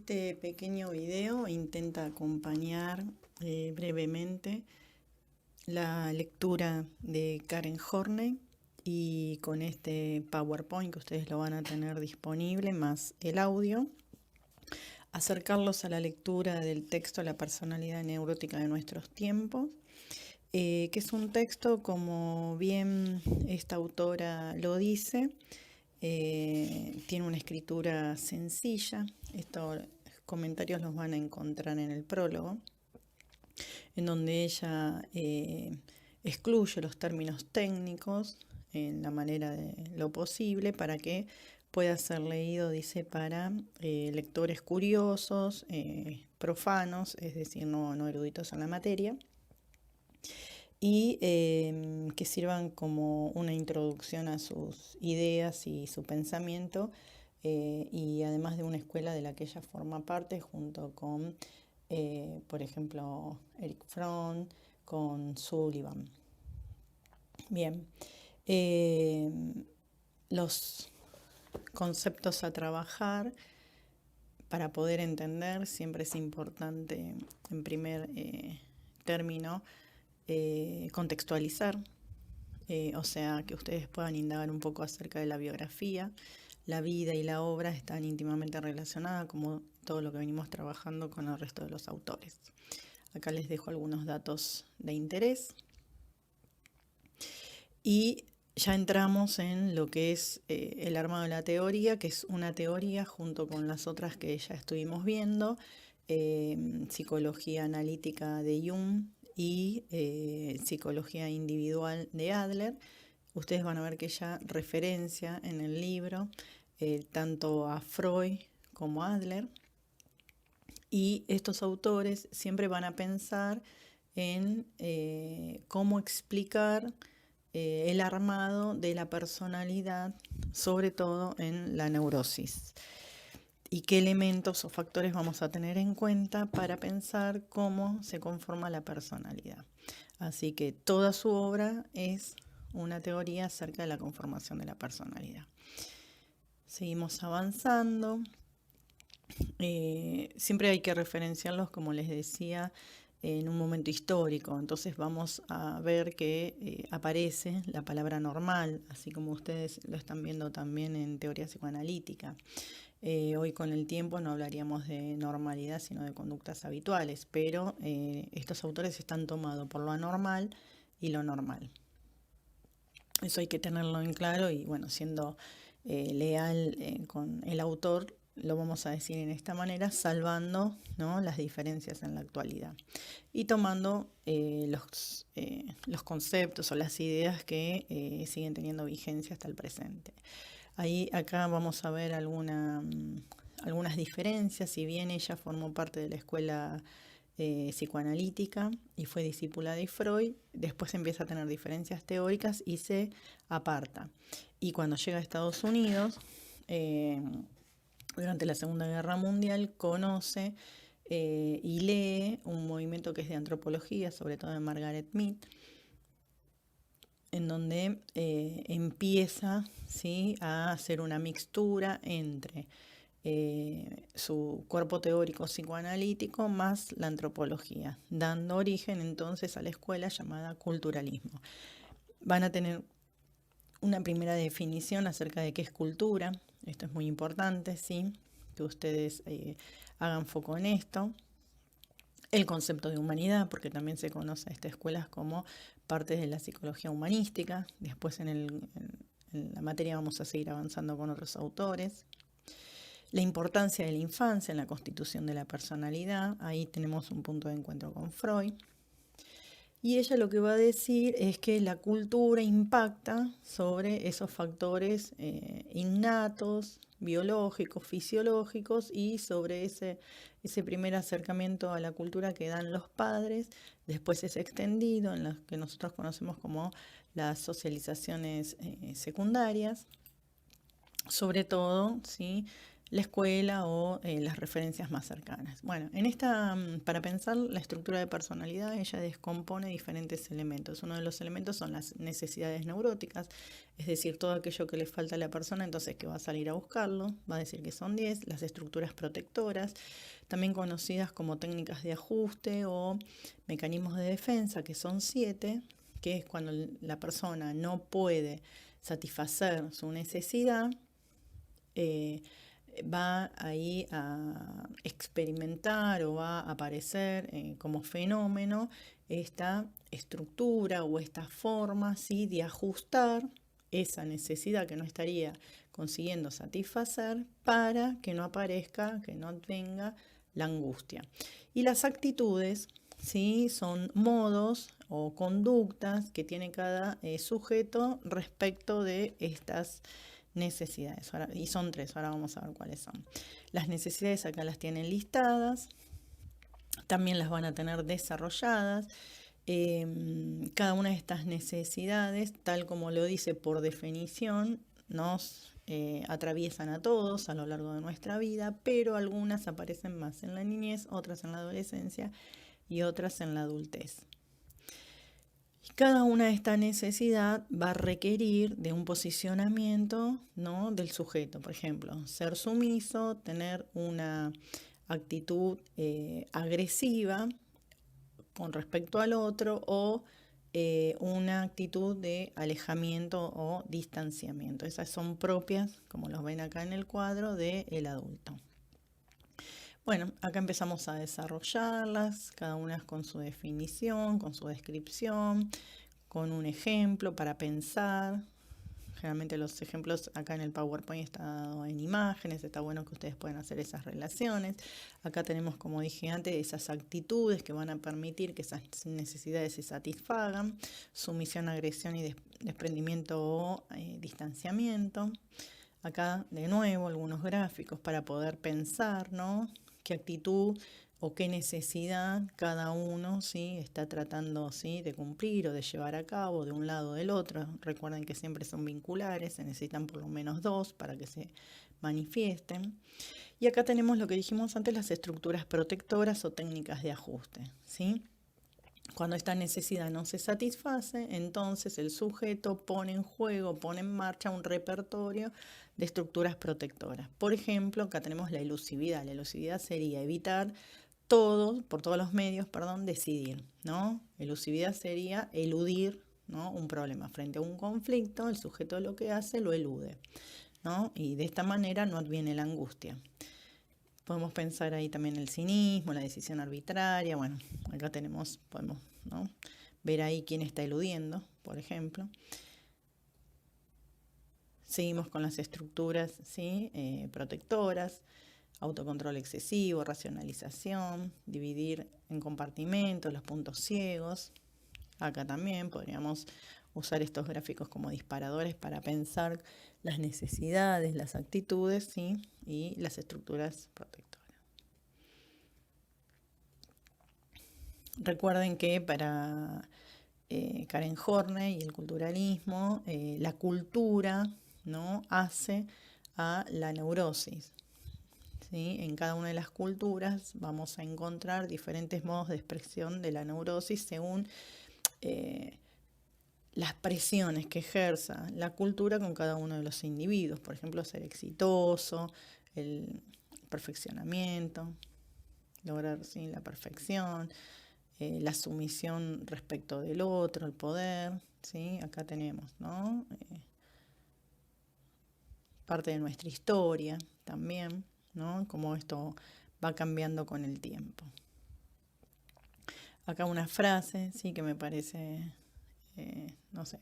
Este pequeño video intenta acompañar brevemente la lectura de Karen Horney y con este PowerPoint que ustedes lo van a tener disponible, más el audio, acercarlos a la lectura del texto La personalidad neurótica de nuestros tiempos, que es un texto, como bien esta autora lo dice, tiene una escritura sencilla. Estos comentarios los van a encontrar en el prólogo, en donde ella excluye los términos técnicos en la manera de lo posible para que pueda ser leído, dice, para lectores curiosos, profanos, es decir, no eruditos en la materia, y que sirvan como una introducción a sus ideas y su pensamiento, y además de una escuela de la que ella forma parte junto con, por ejemplo, Eric Fromm, con Sullivan. Bien, los conceptos a trabajar para poder entender, siempre es importante, en primer término, contextualizar, o sea, que ustedes puedan indagar un poco acerca de la biografía. La vida y la obra están íntimamente relacionadas, como todo lo que venimos trabajando con el resto de los autores. Acá les dejo algunos datos de interés. Y ya entramos en lo que es el armado de la teoría, que es una teoría junto con las otras que ya estuvimos viendo, psicología analítica de Jung y psicología individual de Adler. Ustedes van a ver que ella referencia en el libro tanto a Freud como a Adler, y estos autores siempre van a pensar en cómo explicar el armado de la personalidad, sobre todo en la neurosis, y qué elementos o factores vamos a tener en cuenta para pensar cómo se conforma la personalidad. Así que toda su obra es una teoría acerca de la conformación de la personalidad. Seguimos avanzando. Siempre hay que referenciarlos, como les decía, en un momento histórico. Entonces vamos a ver que aparece la palabra normal, así como ustedes lo están viendo también en teoría psicoanalítica. Hoy con el tiempo no hablaríamos de normalidad, sino de conductas habituales, pero estos autores están tomados por lo anormal y lo normal. Eso hay que tenerlo en claro y, bueno, siendo leal con el autor, lo vamos a decir en esta manera, salvando, ¿no?, las diferencias en la actualidad y tomando los conceptos o las ideas que siguen teniendo vigencia hasta el presente. Acá vamos a ver algunas diferencias. Si bien ella formó parte de la escuela psicoanalítica y fue discípula de Freud, después empieza a tener diferencias teóricas y se aparta. Y cuando llega a Estados Unidos, durante la Segunda Guerra Mundial, conoce y lee un movimiento que es de antropología, sobre todo de Margaret Mead, en donde empieza, ¿sí?, a hacer una mixtura entre su cuerpo teórico psicoanalítico más la antropología, dando origen entonces a la escuela llamada culturalismo. Van a tener una primera definición acerca de qué es cultura. Esto es muy importante, ¿sí?, que ustedes hagan foco en esto. El concepto de humanidad, porque también se conoce a estas escuelas como partes de la psicología humanística. Después en la materia vamos a seguir avanzando con otros autores. La importancia de la infancia en la constitución de la personalidad. Ahí tenemos un punto de encuentro con Freud. Y ella lo que va a decir es que la cultura impacta sobre esos factores innatos, biológicos, fisiológicos, y sobre ese primer acercamiento a la cultura que dan los padres. Después es extendido en lo que nosotros conocemos como las socializaciones secundarias, sobre todo, ¿sí?, la escuela o las referencias más cercanas. Bueno, para pensar la estructura de personalidad, ella descompone diferentes elementos. Uno de los elementos son las necesidades neuróticas, es decir, todo aquello que le falta a la persona, entonces que va a salir a buscarlo, va a decir que son 10, las estructuras protectoras, también conocidas como técnicas de ajuste o mecanismos de defensa, que son 7, que es cuando la persona no puede satisfacer su necesidad, va ahí a experimentar o va a aparecer como fenómeno esta estructura o esta forma, ¿sí?, de ajustar esa necesidad que no estaría consiguiendo satisfacer para que no aparezca, que no venga la angustia. Y las actitudes, ¿sí?, son modos o conductas que tiene cada sujeto respecto de estas necesidades. Y son 3, ahora vamos a ver cuáles son. Las necesidades acá las tienen listadas, también las van a tener desarrolladas. Cada una de estas necesidades, tal como lo dice por definición, nos atraviesan a todos a lo largo de nuestra vida, pero algunas aparecen más en la niñez, otras en la adolescencia y otras en la adultez. Cada una de estas necesidades va a requerir de un posicionamiento, ¿no?, del sujeto. Por ejemplo, ser sumiso, tener una actitud agresiva con respecto al otro o una actitud de alejamiento o distanciamiento. Esas son propias, como los ven acá en el cuadro, del adulto. Bueno, acá empezamos a desarrollarlas, cada una con su definición, con su descripción, con un ejemplo para pensar. Generalmente los ejemplos acá en el PowerPoint están dados en imágenes, está bueno que ustedes puedan hacer esas relaciones. Acá tenemos, como dije antes, esas actitudes que van a permitir que esas necesidades se satisfagan, sumisión, agresión y desprendimiento o distanciamiento. Acá de nuevo algunos gráficos para poder pensar, ¿no?, qué actitud o qué necesidad cada uno, ¿sí?, está tratando, ¿sí?, de cumplir o de llevar a cabo de un lado o del otro. Recuerden que siempre son vinculares, se necesitan por lo menos 2 para que se manifiesten. Y acá tenemos lo que dijimos antes, las estructuras protectoras o técnicas de ajuste, ¿sí? Cuando esta necesidad no se satisface, entonces el sujeto pone en juego, pone en marcha un repertorio de estructuras protectoras. Por ejemplo, acá tenemos la elusividad. La elusividad sería evitar por todos los medios, decidir, ¿no? Elusividad sería eludir, ¿no?, un problema. Frente a un conflicto, el sujeto lo que hace lo elude, ¿no? Y de esta manera no adviene la angustia. Podemos pensar ahí también el cinismo, la decisión arbitraria. Bueno, acá podemos, ¿no?, ver ahí quién está eludiendo, por ejemplo. Seguimos con las estructuras, ¿sí?, protectoras, autocontrol excesivo, racionalización, dividir en compartimentos los puntos ciegos. Acá también podríamos usar estos gráficos como disparadores para pensar las necesidades, las actitudes, ¿sí?, y las estructuras protectoras. Recuerden que para Karen Horney y el culturalismo, la cultura, ¿no?, hace a la neurosis, ¿sí? En cada una de las culturas vamos a encontrar diferentes modos de expresión de la neurosis según las presiones que ejerza la cultura con cada uno de los individuos. Por ejemplo, ser exitoso, el perfeccionamiento, lograr, ¿sí?, la perfección, la sumisión respecto del otro, el poder, ¿sí? Acá tenemos, ¿no?, parte de nuestra historia también, ¿no?, cómo esto va cambiando con el tiempo. Acá una frase, ¿sí?, que me parece,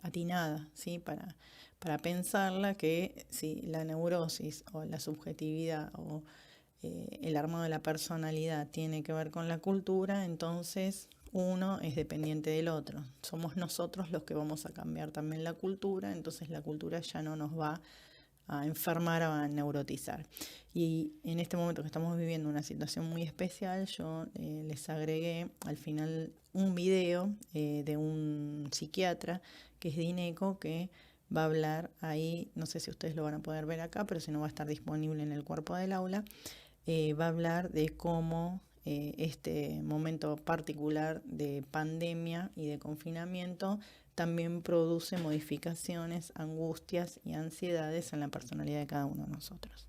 atinada, ¿sí?, para pensarla, que si la neurosis o la subjetividad o el armado de la personalidad tiene que ver con la cultura, entonces uno es dependiente del otro. Somos nosotros los que vamos a cambiar también la cultura, entonces la cultura ya no nos va a enfermar o a neurotizar. Y en este momento que estamos viviendo una situación muy especial, yo les agregué al final un video de un psiquiatra que es de INECO, que va a hablar ahí, no sé si ustedes lo van a poder ver acá, pero si no va a estar disponible en el cuerpo del aula, va a hablar de cómo este momento particular de pandemia y de confinamiento también produce modificaciones, angustias y ansiedades en la personalidad de cada uno de nosotros.